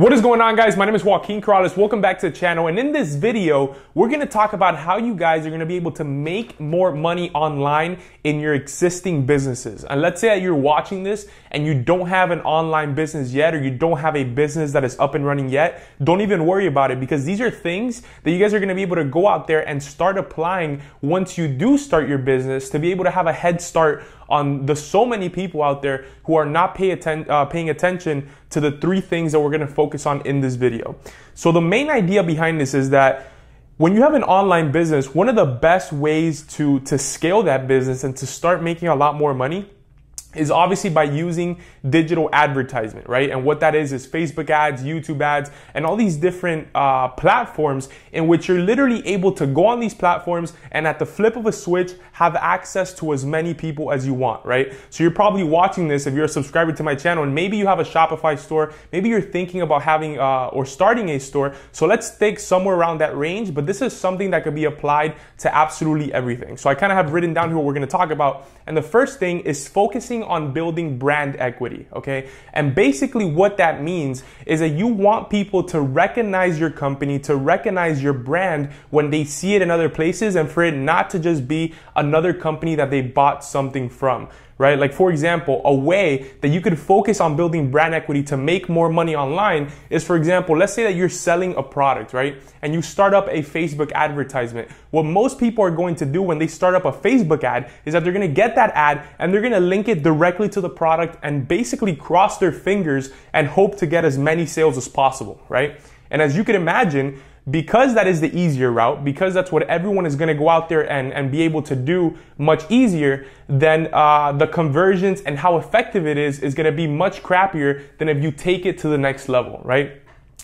What is going on, guys? My name is Joaquin Corrales. Welcome back to the channel. And in this video, we're going to talk about how you guys are going to be able to make more money online in your existing businesses. And let's say that you're watching this and you don't have an online business yet, or you don't have a business that is up and running yet. Don't even worry about it, because these are things that you guys are going to be able to go out there and start applying once you do start your business, to be able to have a head start on the so many people out there who are not paying attention to the three things that we're going to focus on in this video. So the main idea behind this is that when you have an online business, one of the best ways to scale that business and to start making a lot more money is obviously by using digital advertisement, right? And what that is Facebook ads, YouTube ads, and all these different platforms in which you're literally able to go on these platforms and at the flip of a switch have access to as many people as you want, right? So you're probably watching this if you're a subscriber to my channel, and maybe you have a Shopify store, maybe you're thinking about having or starting a store. So let's think somewhere around that range, but this is something that could be applied to absolutely everything. So I kind of have written down here what we're going to talk about. And the first thing is focusing on building brand equity, okay? And basically what that means is that you want people to recognize your company, to recognize your brand when they see it in other places, and for it not to just be another company that they bought something from, right? Like, for example, a way that you could focus on building brand equity to make more money online is, for example, let's say that you're selling a product, right? And you start up a Facebook advertisement. What most people are going to do when they start up a Facebook ad is that they're going to get that ad and they're going to link it directly to the product and basically cross their fingers and hope to get as many sales as possible, right? And as you can imagine, because that is the easier route, because that's what everyone is going to go out there and be able to do much easier, then the conversions and how effective it is going to be much crappier than if you take it to the next level, right?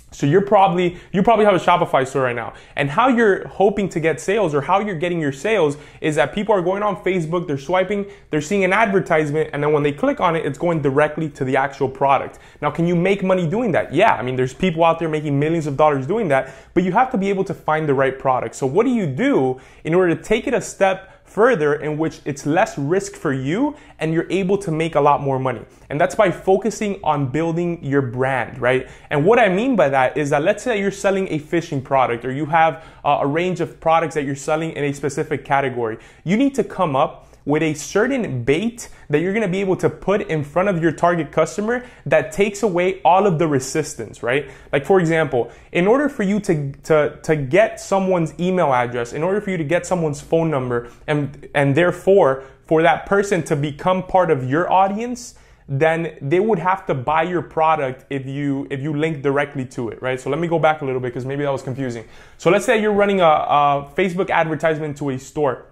So you probably have a Shopify store right now, and how you're hoping to get sales, or how you're getting your sales, is that people are going on Facebook, they're swiping, they're seeing an advertisement, and then when they click on it, it's going directly to the actual product. Now, can you make money doing that? Yeah, I mean, there's people out there making millions of dollars doing that, but you have to be able to find the right product. So what do you do in order to take it a step further in which it's less risk for you and you're able to make a lot more money? And that's by focusing on building your brand, right? And what I mean by that is that, let's say you're selling a fishing product, or you have a range of products that you're selling in a specific category. You need to come up with a certain bait that you're gonna be able to put in front of your target customer that takes away all of the resistance, right? Like, for example, in order for you to get someone's email address, in order for you to get someone's phone number, and therefore for that person to become part of your audience, then they would have to buy your product if you link directly to it, right? So let me go back a little bit, because maybe that was confusing. So let's say you're running a Facebook advertisement to a store.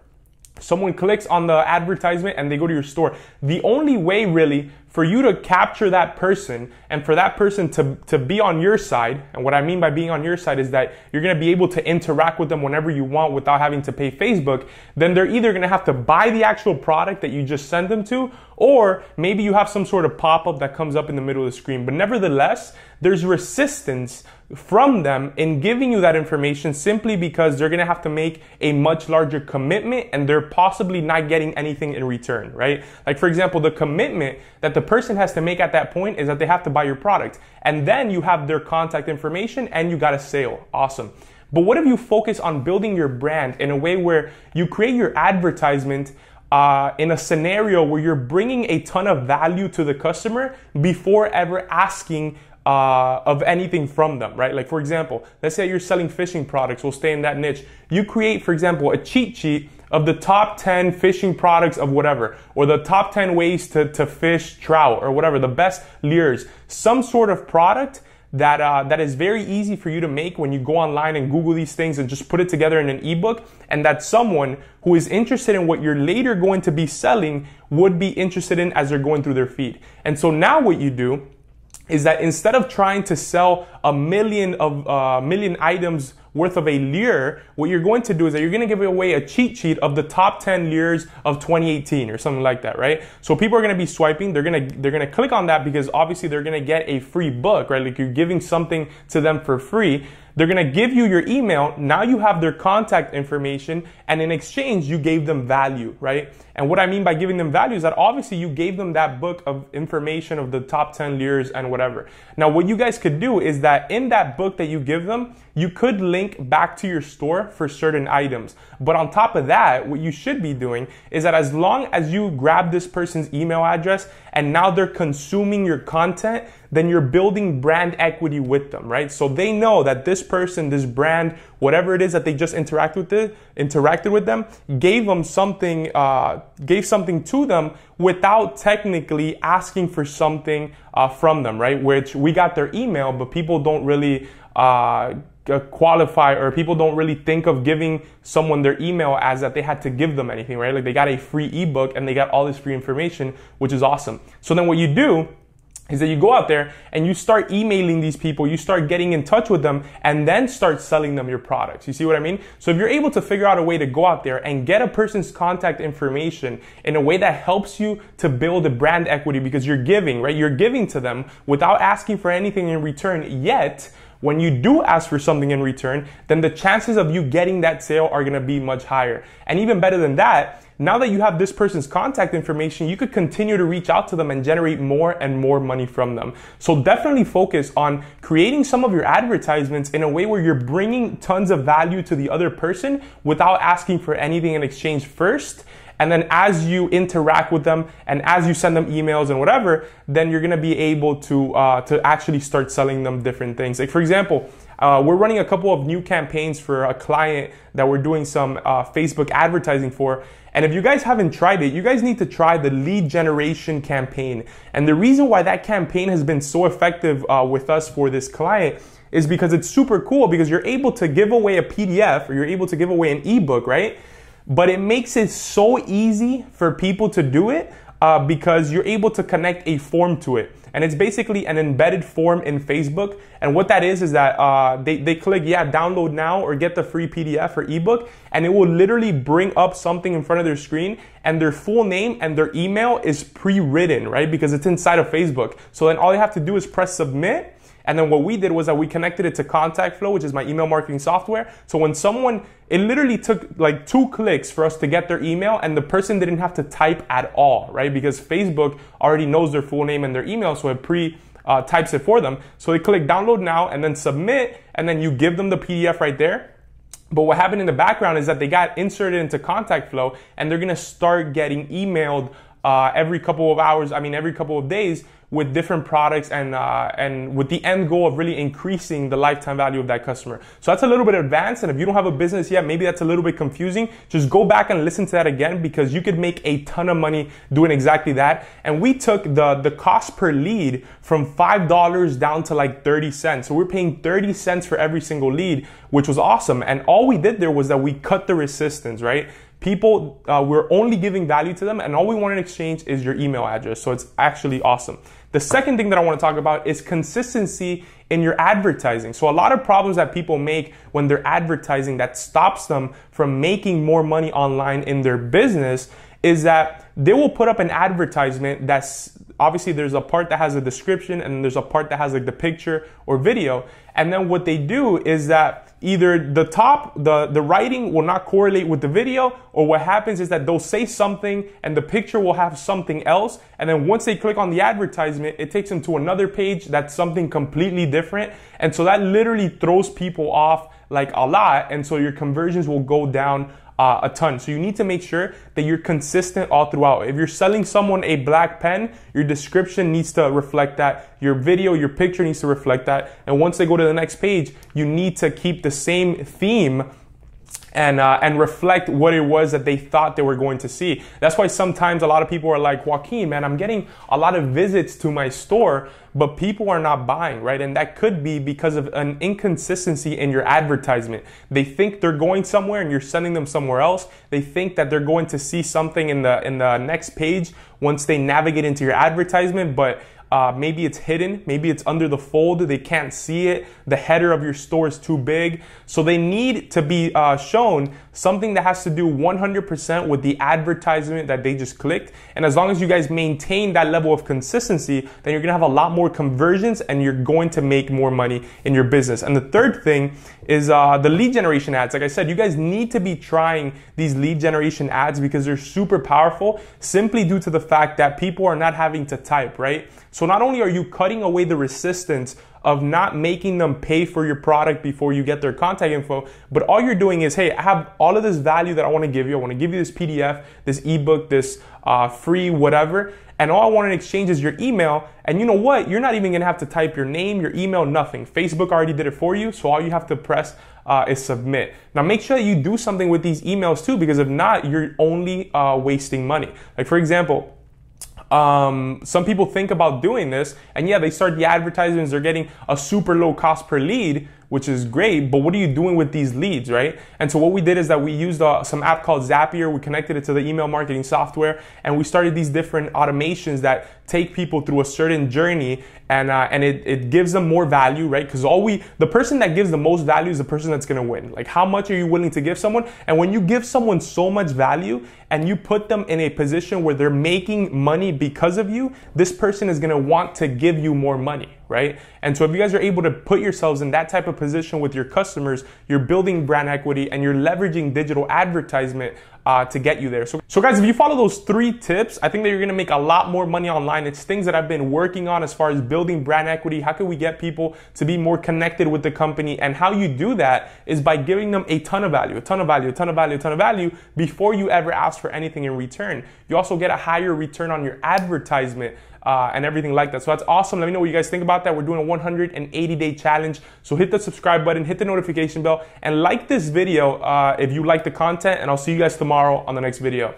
Someone clicks on the advertisement and they go to your store. The only way really for you to capture that person and for that person to be on your side, and what I mean by being on your side is that you're going to be able to interact with them whenever you want without having to pay Facebook, then they're either going to have to buy the actual product that you just sent them to, or maybe you have some sort of pop-up that comes up in the middle of the screen. But nevertheless, there's resistance from them in giving you that information, simply because they're going to have to make a much larger commitment and they're possibly not getting anything in return, right? Like, for example, the commitment that the person has to make at that point is that they have to buy your product, and then you have their contact information and you got a sale. Awesome. But what if you focus on building your brand in a way where you create your advertisement in a scenario where you're bringing a ton of value to the customer before ever asking of anything from them, right? Like, for example, let's say you're selling fishing products. We'll stay in that niche. You create, for example, a cheat sheet of the top 10 fishing products of whatever, or the top 10 ways to fish trout, or whatever, the best lures, some sort of product that is very easy for you to make when you go online and Google these things and just put it together in an ebook, and that someone who is interested in what you're later going to be selling would be interested in as they're going through their feed. And so now what you do is that instead of trying to sell a million items worth of a lure, what you're going to do is that you're going to give away a cheat sheet of the top 10 lures of 2018 or something like that, right? So people are going to be swiping, they're going to click on that because obviously they're going to get a free book, right? Like, you're giving something to them for free. They're going to give you your email. Now you have their contact information, and in exchange, you gave them value, right? And what I mean by giving them value is that obviously you gave them that book of information of the top 10 leaders and whatever. Now, what you guys could do is that in that book that you give them, you could link back to your store for certain items. But on top of that, what you should be doing is that as long as you grab this person's email address and now they're consuming your content, then you're building brand equity with them, right? So they know that this person, this brand, whatever it is that they just interacted with them, gave something to them without technically asking for something from them, right? Which we got their email, but people don't really qualify, or people don't really think of giving someone their email as that they had to give them anything, right? Like they got a free ebook and they got all this free information, which is awesome. So then what you do is that you go out there and you start emailing these people, you start getting in touch with them, and then start selling them your products. You see what I mean? So if you're able to figure out a way to go out there and get a person's contact information in a way that helps you to build a brand equity because you're giving, right? You're giving to them without asking for anything in return, yet when you do ask for something in return, then the chances of you getting that sale are gonna be much higher. And even better than that, now that you have this person's contact information, you could continue to reach out to them and generate more and more money from them. So definitely focus on creating some of your advertisements in a way where you're bringing tons of value to the other person without asking for anything in exchange first. And then as you interact with them and as you send them emails and whatever, then you're gonna be able to actually start selling them different things. Like for example, we're running a couple of new campaigns for a client that we're doing some Facebook advertising for. And if you guys haven't tried it, you guys need to try the lead generation campaign. And the reason why that campaign has been so effective with us for this client is because it's super cool, because you're able to give away a PDF or you're able to give away an ebook, right? But it makes it so easy for people to do it because you're able to connect a form to it. And it's basically an embedded form in Facebook. And what that is that they click, yeah, download now or get the free PDF or ebook. And it will literally bring up something in front of their screen, and their full name and their email is pre-written, right? Because it's inside of Facebook. So then all you have to do is press submit. And then what we did was that we connected it to ContactFlow, which is my email marketing software. So when it literally took like 2 clicks for us to get their email, and the person didn't have to type at all, right? Because Facebook already knows their full name and their email, so it types it for them. So they click download now and then submit, and then you give them the PDF right there. But what happened in the background is that they got inserted into ContactFlow, and they're gonna start getting emailed every couple of days with different products and with the end goal of really increasing the lifetime value of that customer. So that's a little bit advanced, and if you don't have a business yet, maybe that's a little bit confusing. Just go back and listen to that again, because you could make a ton of money doing exactly that. And we took the cost per lead from $5 down to like 30 cents. So we're paying 30 cents for every single lead, which was awesome. And all we did there was that we cut the resistance, right? People, we're only giving value to them, and all we want in exchange is your email address. So it's actually awesome. The second thing that I want to talk about is consistency in your advertising. So a lot of problems that people make when they're advertising that stops them from making more money online in their business is that they will put up an advertisement that's obviously there's a part that has a description and there's a part that has like the picture or video. And then what they do is that either the writing will not correlate with the video, or what happens is that they'll say something and the picture will have something else. And then once they click on the advertisement, it takes them to another page that's something completely different. And so that literally throws people off like a lot. And so your conversions will go down a ton. So you need to make sure that you're consistent all throughout. If you're selling someone a black pen, your description needs to reflect that. Your video, your picture needs to reflect that. And once they go to the next page, you need to keep the same theme and reflect what it was that they thought they were going to see. That's why sometimes a lot of people are like, Joaquin, man, I'm getting a lot of visits to my store, but people are not buying, right? And that could be because of an inconsistency in your advertisement. They think they're going somewhere and you're sending them somewhere else. They think that they're going to see something in the next page once they navigate into your advertisement, but maybe it's hidden, maybe it's under the fold, they can't see it, the header of your store is too big. So they need to be shown something that has to do 100% with the advertisement that they just clicked. And as long as you guys maintain that level of consistency, then you're gonna have a lot more conversions and you're going to make more money in your business. And the third thing is the lead generation ads. Like I said, you guys need to be trying these lead generation ads because they're super powerful simply due to the fact that people are not having to type, right? So not only are you cutting away the resistance of not making them pay for your product before you get their contact info, but all you're doing is, hey, I have all of this value that I want to give you. I want to give you this PDF, this ebook, this free whatever, and all I want in exchange is your email. And you know what? You're not even gonna have to type your name, your email, nothing. Facebook already did it for you, so all you have to press is submit. Now make sure that you do something with these emails too, because if not, you're only wasting money. Like for example, some people think about doing this and yeah, they start the advertisements, they're getting a super low cost per lead, which is great, but what are you doing with these leads, right? And so what we did is that we used some app called Zapier, we connected it to the email marketing software, and we started these different automations that take people through a certain journey, and it gives them more value, right? Because the person that gives the most value is the person that's gonna win. Like how much are you willing to give someone? And when you give someone so much value and you put them in a position where they're making money because of you, this person is gonna want to give you more money, right? And so if you guys are able to put yourselves in that type of position with your customers, you're building brand equity and you're leveraging digital advertisement to get you there. So guys, if you follow those 3 tips, I think that you're gonna make a lot more money online. It's things that I've been working on as far as building brand equity. How can we get people to be more connected with the company? And how you do that is by giving them a ton of value, a ton of value, a ton of value, a ton of value before you ever ask for anything in return. You also get a higher return on your advertisement and everything like that. So that's awesome. Let me know what you guys think about that. We're doing a 180-day challenge. So hit the subscribe button, hit the notification bell, and like this video if you like the content, and I'll see you guys tomorrow on the next video.